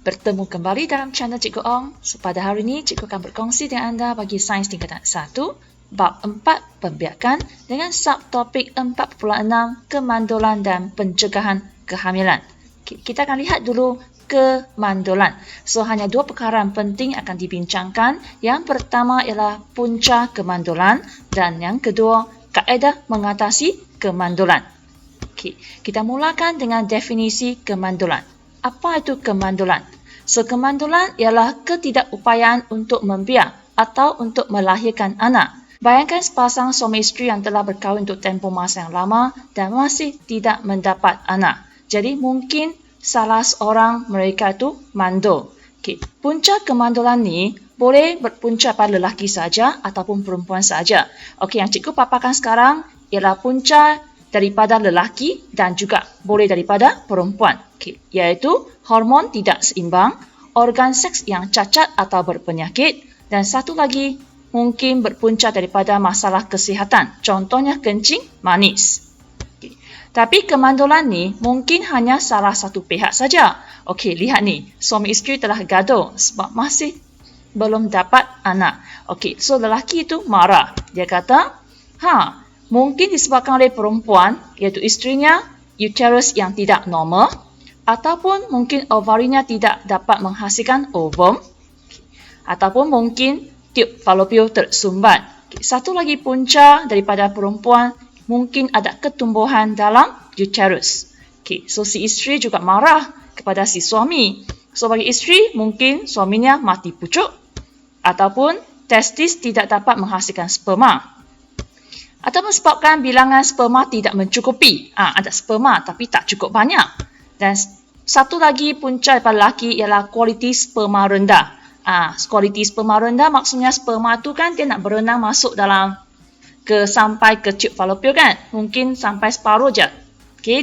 Bertemu kembali dalam channel Cikgu Ong. So, pada hari ini, Cikgu akan berkongsi dengan anda bagi sains tingkatan 1, bab 4 pembiakan dengan subtopik 4.6 kemandulan dan pencegahan kehamilan. Kita akan lihat dulu kemandulan. So, hanya dua perkara yang penting akan dibincangkan. Yang pertama ialah punca kemandulan dan yang kedua, kaedah mengatasi kemandulan. Kita mulakan dengan definisi kemandulan. Apa itu kemandulan? So, kemandulan ialah ketidakupayaan untuk membiak atau untuk melahirkan anak. Bayangkan sepasang suami isteri yang telah berkahwin untuk tempoh masa yang lama dan masih tidak mendapat anak. Jadi, mungkin salah seorang mereka itu mandul. Punca kemandulan ni boleh berpunca pada lelaki saja ataupun perempuan saja. Yang cikgu paparkan sekarang ialah punca daripada lelaki dan juga boleh daripada perempuan, iaitu hormon tidak seimbang, organ seks yang cacat atau berpenyakit, dan satu lagi mungkin berpunca daripada masalah kesihatan, contohnya kencing manis. Tapi kemandulan ni mungkin hanya salah satu pihak saja. Lihat ni, suami isteri telah gaduh sebab masih belum dapat anak. So lelaki itu marah. Dia kata, mungkin disebabkan oleh perempuan, iaitu isterinya, uterus yang tidak normal, ataupun mungkin ovarinya tidak dapat menghasilkan ovum, ataupun mungkin tiub falopio tersumbat. Satu lagi punca daripada perempuan, mungkin ada ketumbuhan dalam uterus. So si isteri juga marah kepada si suami. So bagi isteri, mungkin suaminya mati pucuk, ataupun testis tidak dapat menghasilkan sperma. Ataupun sebabkan bilangan sperma tidak mencukupi. Ada sperma tapi tak cukup banyak. Dan satu lagi punca daripada lelaki ialah kualiti sperma rendah. Kualiti sperma rendah maksudnya sperma tu kan dia nak berenang masuk dalam sampai ke tiub falopio kan. Mungkin sampai separuh je.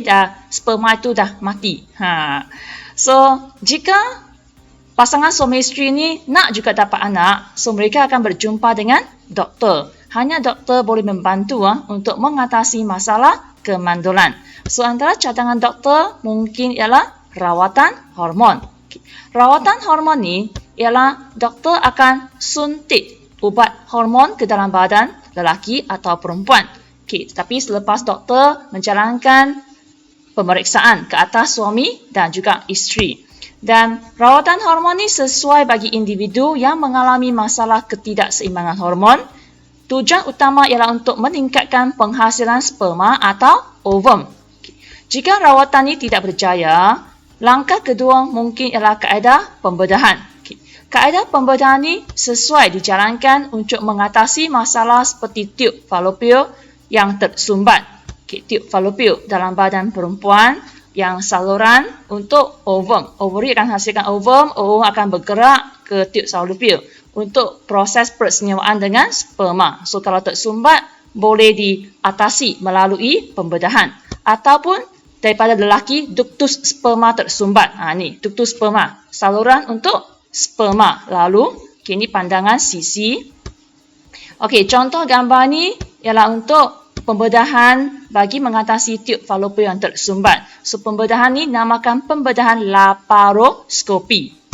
Dah sperma itu dah mati. So jika pasangan suami isteri ni nak juga dapat anak, so mereka akan berjumpa dengan doktor. Hanya doktor boleh membantu untuk mengatasi masalah kemandulan. So, antara cadangan doktor mungkin ialah rawatan hormon. Rawatan hormon ni ialah doktor akan suntik ubat hormon ke dalam badan lelaki atau perempuan. Tapi selepas doktor menjalankan pemeriksaan ke atas suami dan juga isteri. Dan rawatan hormon ni sesuai bagi individu yang mengalami masalah ketidakseimbangan hormon. Tujuan utama ialah untuk meningkatkan penghasilan sperma atau ovum. Jika rawatan ini tidak berjaya, langkah kedua mungkin ialah kaedah pembedahan. Kaedah pembedahan ini sesuai dijalankan untuk mengatasi masalah seperti tiub falopio yang tersumbat. Tiub falopio dalam badan perempuan yang saluran untuk ovum. Ovary akan hasilkan ovum akan bergerak ke tiub falopio untuk proses persenyawaan dengan sperma. So, kalau tersumbat, boleh diatasi melalui pembedahan. Ataupun daripada lelaki, duktus sperma tersumbat. Ni, duktus sperma. Saluran untuk sperma. Lalu, ini pandangan sisi. Contoh gambar ni ialah untuk pembedahan bagi mengatasi tiub falopio yang tersumbat. So, pembedahan ni namakan pembedahan laparoskopi.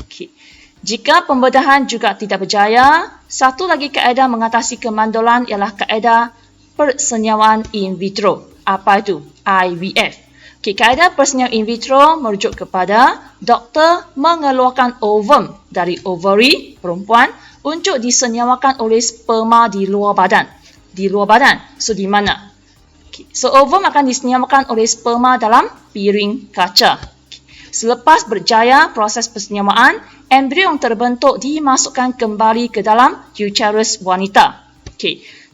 Jika pembedahan juga tidak berjaya, satu lagi kaedah mengatasi kemandulan ialah kaedah persenyawaan in vitro. Apa itu? IVF. Kaedah persenyawaan in vitro merujuk kepada doktor mengeluarkan ovum dari ovary perempuan untuk disenyawakan oleh sperma di luar badan. Di luar badan. So, di mana? So, ovum akan disenyawakan oleh sperma dalam piring kaca. Selepas berjaya proses persenyawaan, embrio yang terbentuk dimasukkan kembali ke dalam uterus wanita.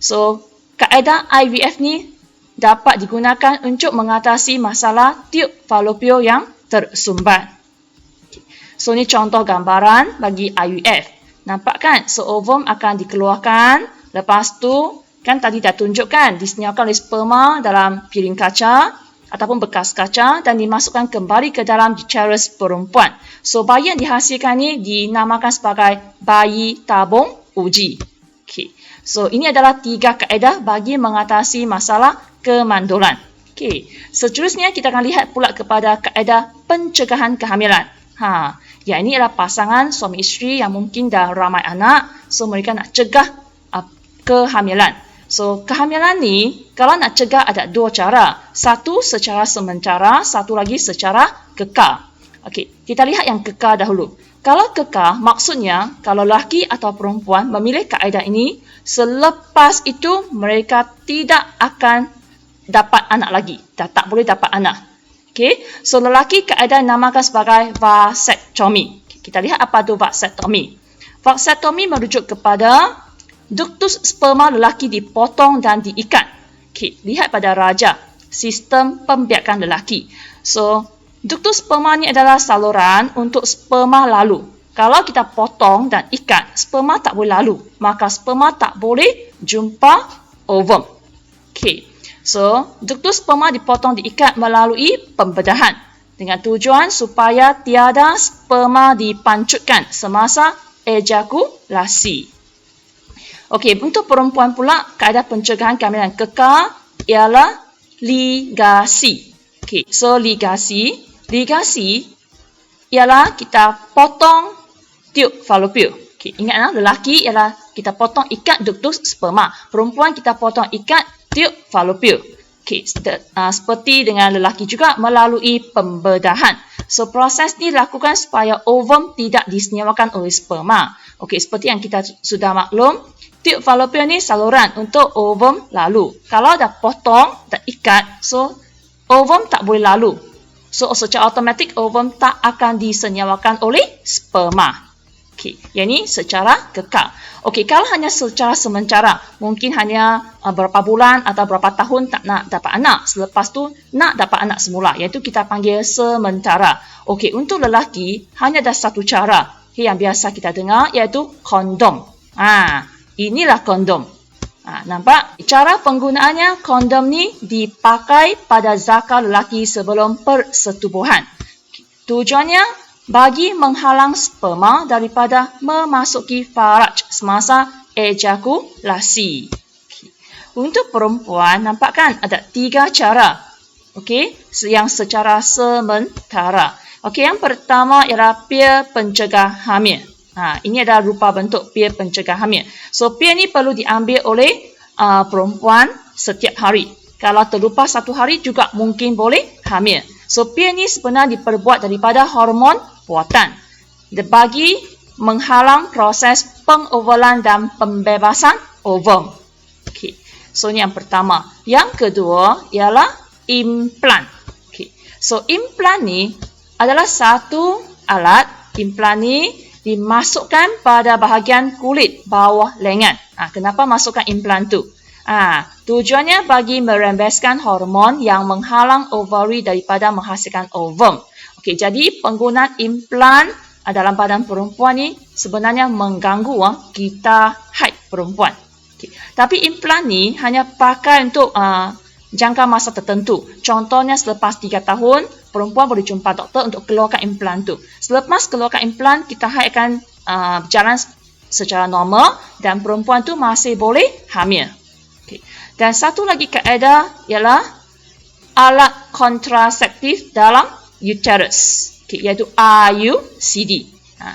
So, kaedah IVF ni dapat digunakan untuk mengatasi masalah tiub falopio yang tersumbat. So, ni contoh gambaran bagi IVF. Nampak kan? So, ovum akan dikeluarkan. Lepas tu, kan tadi dah tunjukkan, disenyawakan oleh sperma dalam piring kaca ataupun bekas kaca dan dimasukkan kembali ke dalam uterus perempuan. So, bayi yang dihasilkan ini dinamakan sebagai bayi tabung uji. So, ini adalah 3 kaedah bagi mengatasi masalah kemandulan. Seterusnya kita akan lihat pula kepada kaedah pencegahan kehamilan. Yang ini adalah pasangan suami isteri yang mungkin dah ramai anak. So, mereka nak cegah kehamilan. So, kehamilan ni, kalau nak cegah ada dua cara. Satu secara sementara, satu lagi secara kekal. Okey, kita lihat yang kekal dahulu. Kalau kekal, maksudnya kalau lelaki atau perempuan memilih kaedah ini, selepas itu mereka tidak akan dapat anak lagi. Dah tak boleh dapat anak. Okey, so lelaki kaedah namakan sebagai vasektomi. Kita lihat apa itu vasektomi. Vasektomi merujuk kepada ductus sperma lelaki dipotong dan diikat. Okey, lihat pada raja, sistem pembiakan lelaki. So, ductus sperma ni adalah saluran untuk sperma lalu. Kalau kita potong dan ikat, sperma tak boleh lalu. Maka sperma tak boleh jumpa ovum. Okey. So, ductus sperma dipotong diikat melalui pembedahan dengan tujuan supaya tiada sperma dipancutkan semasa ejakulasi. Okey, untuk perempuan pula, kaedah pencegahan kehamilan kekal ialah ligasi. Okey, so ligasi ialah kita potong tiub falopio. Okey, ingatlah lelaki ialah kita potong ikat ductus sperma. Perempuan kita potong ikat tiub falopio. Okey, seperti dengan lelaki juga melalui pembedahan. So, proses ni dilakukan supaya ovum tidak disenyawakan oleh sperma. Okey, seperti yang kita sudah maklum, tiub falopio ni saluran untuk ovum lalu. Kalau dah potong dan ikat, so ovum tak boleh lalu. So, secara automatik ovum tak akan disenyawakan oleh sperma. Okey, yang ini secara kekal. Okey, kalau hanya secara sementara, mungkin hanya berapa bulan atau berapa tahun tak nak dapat anak. Selepas tu nak dapat anak semula, iaitu kita panggil sementara. Okey, untuk lelaki hanya ada satu cara yang biasa kita dengar, iaitu kondom. Inilah kondom. Nampak? Cara penggunaannya, kondom ni dipakai pada zakar lelaki sebelum persetubuhan. Tujuannya bagi menghalang sperma daripada memasuki faraj semasa ejakulasi. Untuk perempuan, nampak kan ada 3 cara. Okey, yang secara sementara. Okey, yang pertama ialah pil pencegah hamil. Ini adalah rupa bentuk pil pencegah hamil. So, pil ni perlu diambil oleh perempuan setiap hari. Kalau terlupa 1 hari juga mungkin boleh hamil. So, pil ni sebenarnya diperbuat daripada hormon buatan. Bagi menghalang proses pengovalan dan pembebasan ovum. Okey. So, ini yang pertama. Yang kedua ialah implan. Okey. So, implan ni adalah satu alat. Implan ni dimasukkan pada bahagian kulit bawah lengan. Kenapa masukkan implan tu? Tujuannya bagi merembeskan hormon yang menghalang ovari daripada menghasilkan ovum. Okey, jadi penggunaan implan dalam badan perempuan ni sebenarnya mengganggu kita haid perempuan. Okey, tapi implan ni hanya pakai untuk jangka masa tertentu. Contohnya selepas 3 tahun, perempuan boleh jumpa doktor untuk keluarkan implan tu. Selepas keluarkan implan, kita haid akan berjalan secara normal dan perempuan tu masih boleh hamil. Okay. Dan satu lagi kaedah ialah alat kontraseptif dalam uterus, iaitu IUCD.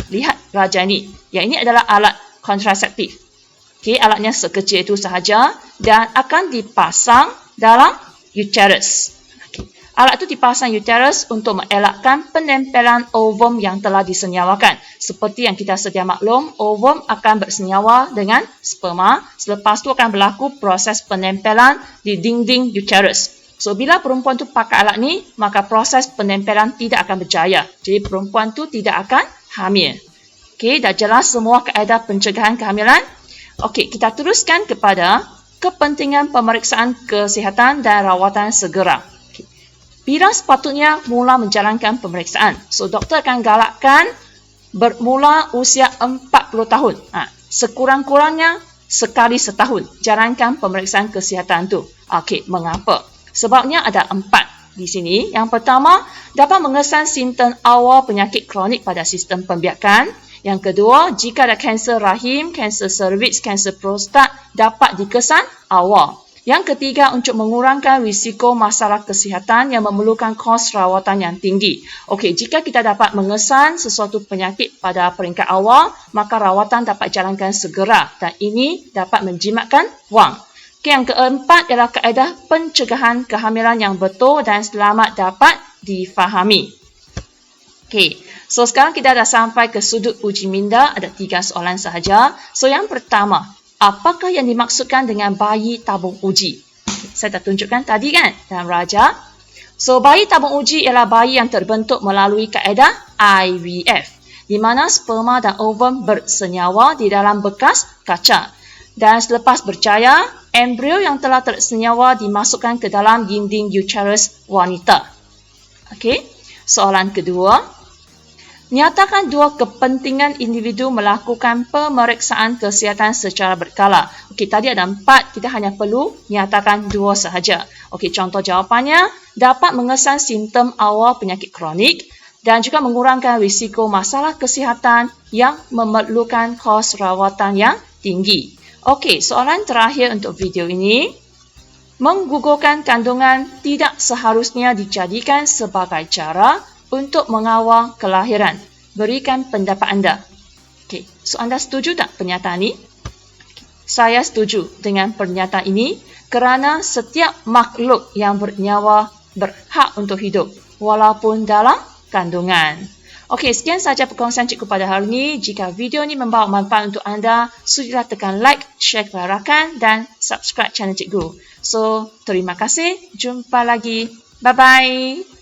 Lihat raja ni. Yang ini adalah alat kontraseptif. Alatnya sekecil itu sahaja dan akan dipasang dalam uterus. Alat itu dipasang uterus untuk mengelakkan penempelan ovum yang telah disenyawakan. Seperti yang kita sedia maklum, ovum akan bersenyawa dengan sperma. Selepas itu akan berlaku proses penempelan di dinding uterus. So, bila perempuan tu pakai alat ni, maka proses penempelan tidak akan berjaya. Jadi, perempuan tu tidak akan hamil. Okey, dah jelas semua kaedah pencegahan kehamilan? Okey, kita teruskan kepada kepentingan pemeriksaan kesihatan dan rawatan segera. Okay. Bila sepatutnya mula menjalankan pemeriksaan? So, doktor akan galakkan bermula usia 40 tahun. Sekurang-kurangnya sekali setahun jalankan pemeriksaan kesihatan tu. Okey, mengapa? Sebabnya ada 4 di sini. Yang pertama, dapat mengesan simptom awal penyakit kronik pada sistem pembiakan. Yang kedua, jika ada kanser rahim, kanser cervix, kanser prostat dapat dikesan awal. Yang ketiga, untuk mengurangkan risiko masalah kesihatan yang memerlukan kos rawatan yang tinggi. Okey, jika kita dapat mengesan sesuatu penyakit pada peringkat awal, maka rawatan dapat jalankan segera dan ini dapat menjimatkan wang. Okey, yang keempat ialah kaedah pencegahan kehamilan yang betul dan selamat dapat difahami. Okey, so sekarang kita dah sampai ke sudut uji minda, ada 3 soalan sahaja. So yang pertama, apakah yang dimaksudkan dengan bayi tabung uji? Saya dah tunjukkan tadi kan dalam raja. So, bayi tabung uji ialah bayi yang terbentuk melalui kaedah IVF, di mana sperma dan ovum bersenyawa di dalam bekas kaca. Dan selepas berjaya, embrio yang telah tersenyawa dimasukkan ke dalam dinding uterus wanita. Okey, soalan kedua. Nyatakan 2 kepentingan individu melakukan pemeriksaan kesihatan secara berkala. Okey, tadi ada 4, kita hanya perlu nyatakan 2 sahaja. Okey, contoh jawapannya, dapat mengesan simptom awal penyakit kronik dan juga mengurangkan risiko masalah kesihatan yang memerlukan kos rawatan yang tinggi. Okey, soalan terakhir untuk video ini. Menggugurkan kandungan tidak seharusnya dijadikan sebagai cara untuk mengawal kelahiran. Berikan pendapat anda. Okey, so anda setuju tak pernyataan ini? Saya setuju dengan pernyataan ini kerana setiap makhluk yang bernyawa berhak untuk hidup walaupun dalam kandungan. Okey, sekian sahaja perkongsian cikgu pada hari ini. Jika video ini membawa manfaat untuk anda, sudilah tekan like, share kepada rakan dan subscribe channel cikgu. So, terima kasih. Jumpa lagi. Bye-bye.